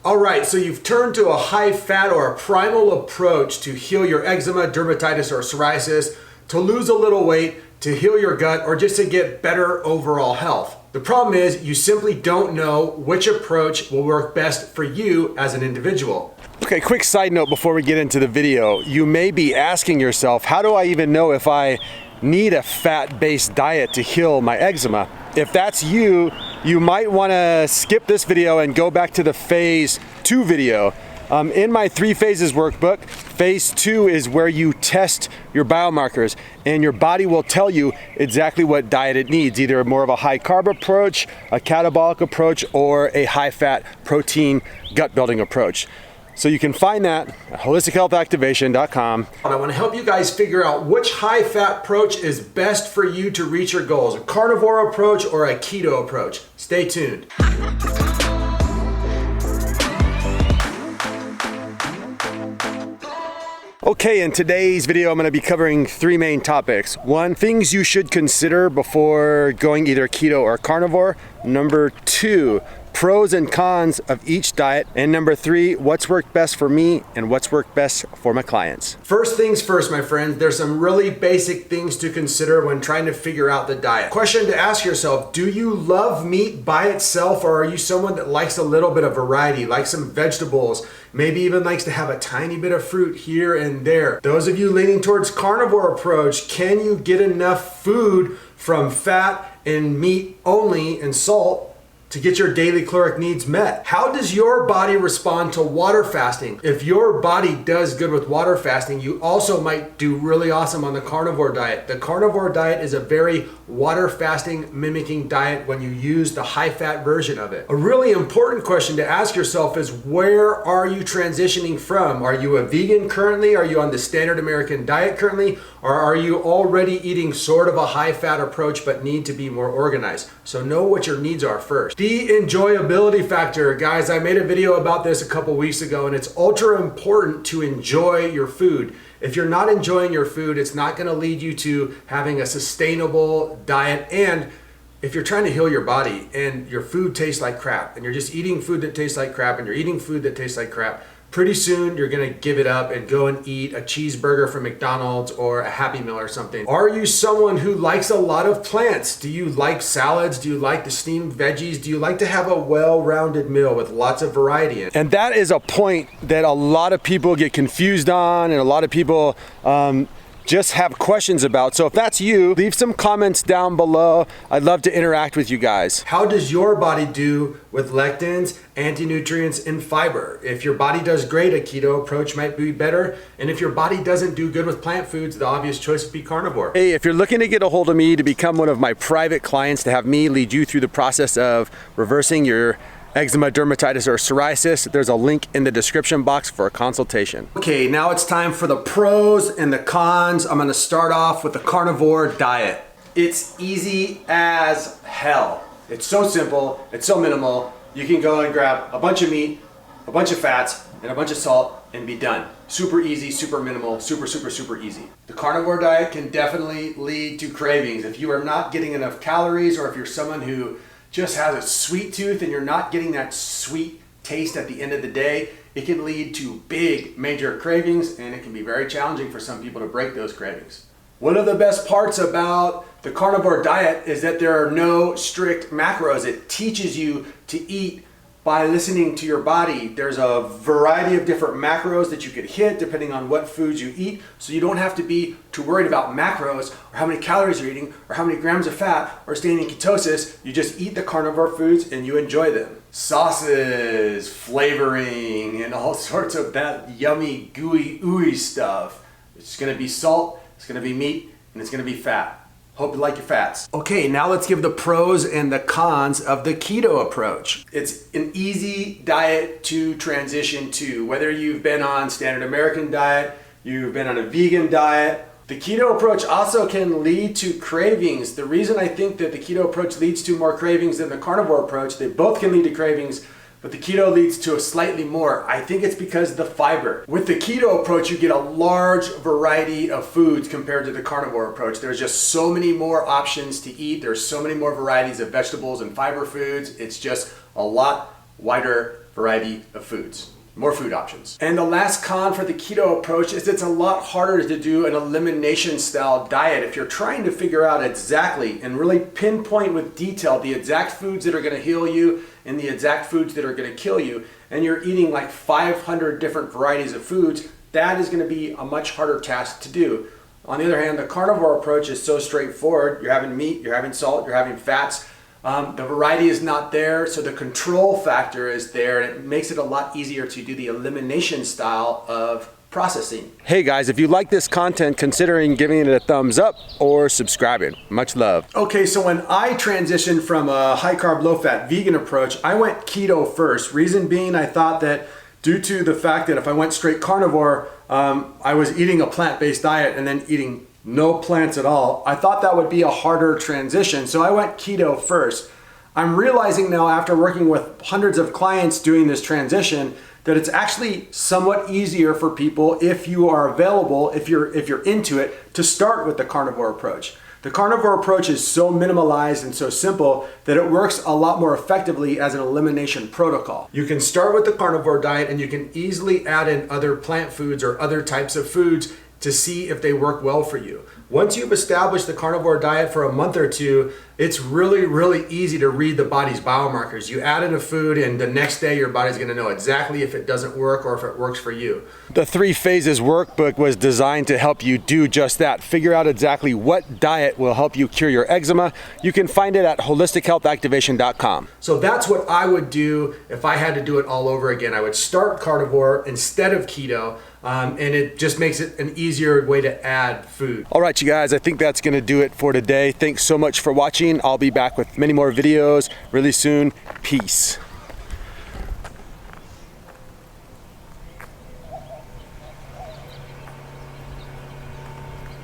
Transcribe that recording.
All right, so you've turned to a high fat or a primal approach to heal your eczema, dermatitis, or psoriasis, to lose a little weight, to heal your gut, or just to get better overall health. The problem is you simply don't know which approach will work best for you as an individual. Okay, quick side note before we get into the video. You may be asking yourself, how do I even know if I need a fat-based diet to heal my eczema? If that's you, you might want to skip this video and go back to the phase 2 video. In my 3 phases workbook, phase 2 is where you test your biomarkers and your body will tell you exactly what diet it needs, either more of a high carb approach, a catabolic approach, or a high fat protein gut building approach. So you can find that at holistichealthactivation.com. I want to help you guys figure out which high fat approach is best for you to reach your goals, a carnivore approach or a keto approach. Stay tuned. Okay, in today's video, I'm going to be covering 3 main topics. 1, things you should consider before going either keto or carnivore. Number 2, pros and cons of each diet. And number 3, what's worked best for me and what's worked best for my clients. First things first, my friends, there's some really basic things to consider when trying to figure out the diet. Question to ask yourself, do you love meat by itself, or are you someone that likes a little bit of variety, likes some vegetables, maybe even likes to have a tiny bit of fruit here and there? Those of you leaning towards carnivore approach, can you get enough food from fat and meat only and salt to get your daily caloric needs met? How does your body respond to water fasting? If your body does good with water fasting, you also might do really awesome on the carnivore diet. The carnivore diet is a very water fasting mimicking diet when you use the high fat version of it. A really important question to ask yourself is, where are you transitioning from? Are you a vegan currently? Are you on the standard American diet currently? Or are you already eating sort of a high fat approach but need to be more organized? So know what your needs are first. The enjoyability factor. Guys, I made a video about this a couple weeks ago, and it's ultra important to enjoy your food. If you're not enjoying your food, it's not going to lead you to having a sustainable diet. And if you're trying to heal your body and your food tastes like crap, and you're just eating food that tastes like crap, and you're eating food that tastes like crap, pretty soon you're gonna give it up and go and eat a cheeseburger from McDonald's or a Happy Meal or something. Are you someone who likes a lot of plants? Do you like salads? Do you like the steamed veggies? Do you like to have a well-rounded meal with lots of variety in it? And that is a point that a lot of people get confused on, and a lot of people just have questions about. So if that's you, leave some comments down below. I'd love to interact with you guys. How does your body do with lectins, anti-nutrients, and fiber? If your body does great, a keto approach might be better. And if your body doesn't do good with plant foods, the obvious choice would be carnivore. Hey, if you're looking to get a hold of me to become one of my private clients, to have me lead you through the process of reversing your eczema, dermatitis, or psoriasis, there's a link in the description box for a consultation. Okay, now it's time for the pros and the cons. I'm gonna start off with the carnivore diet. It's easy as hell. It's so simple, it's so minimal. You can go and grab a bunch of meat, a bunch of fats, and a bunch of salt and be done. Super easy, super minimal, super easy. The carnivore diet can definitely lead to cravings. If you are not getting enough calories, or if you're someone who just has a sweet tooth and you're not getting that sweet taste at the end of the day, it can lead to big major cravings, and it can be very challenging for some people to break those cravings. One of the best parts about the carnivore diet is that there are no strict macros. It teaches you to eat by listening to your body. There's a variety of different macros that you could hit depending on what foods you eat, so you don't have to be too worried about macros or how many calories you're eating or how many grams of fat or staying in ketosis. You just eat the carnivore foods and you enjoy them. Sauces, flavoring, and all sorts of that yummy, gooey, ooey stuff. It's gonna be salt, it's gonna be meat, and it's gonna be fat. Hope you like your fats. Okay, now let's give the pros and the cons of the keto approach. It's an easy diet to transition to, whether you've been on standard American diet, you've been on a vegan diet. The keto approach also can lead to cravings. The reason I think that the keto approach leads to more cravings than the carnivore approach, they both can lead to cravings, but the keto leads to a slightly more. I think it's because of the fiber. With the keto approach, you get a large variety of foods compared to the carnivore approach. There's just so many more options to eat. There's so many more varieties of vegetables and fiber foods. It's just a lot wider variety of foods. More food options. And the last con for the keto approach is it's a lot harder to do an elimination style diet. If you're trying to figure out exactly and really pinpoint with detail the exact foods that are gonna heal you and the exact foods that are gonna kill you, and you're eating like 500 different varieties of foods, that is gonna be a much harder task to do. On the other hand, the carnivore approach is so straightforward. You're having meat, you're having salt, you're having fats. The variety is not there, so the control factor is there, and it makes it a lot easier to do the elimination style of processing. Hey guys, if you like this content, considering giving it a thumbs up or subscribing. Much love. Okay, so when I transitioned from a high carb, low fat vegan approach, I went keto first. Reason being, I thought that due to the fact that if I went straight carnivore, I was eating a plant-based diet and then eating no plants at all. I thought that would be a harder transition, so I went keto first. I'm realizing now, after working with hundreds of clients doing this transition, that it's actually somewhat easier for people, if you are available, if you're into it, to start with the carnivore approach. The carnivore approach is so minimalized and so simple that it works a lot more effectively as an elimination protocol. You can start with the carnivore diet and you can easily add in other plant foods or other types of foods to see if they work well for you. Once you've established the carnivore diet for a month or two, it's really easy to read the body's biomarkers. You add in a food and the next day your body's gonna know exactly if it doesn't work or if it works for you. The 3 Phases workbook was designed to help you do just that. Figure out exactly what diet will help you cure your eczema. You can find it at holistichealthactivation.com. So that's what I would do if I had to do it all over again. I would start carnivore instead of keto, and it just makes it an easier way to add food. All right, you guys, I think that's gonna do it for today. Thanks so much for watching. I'll be back with many more videos really soon. Peace.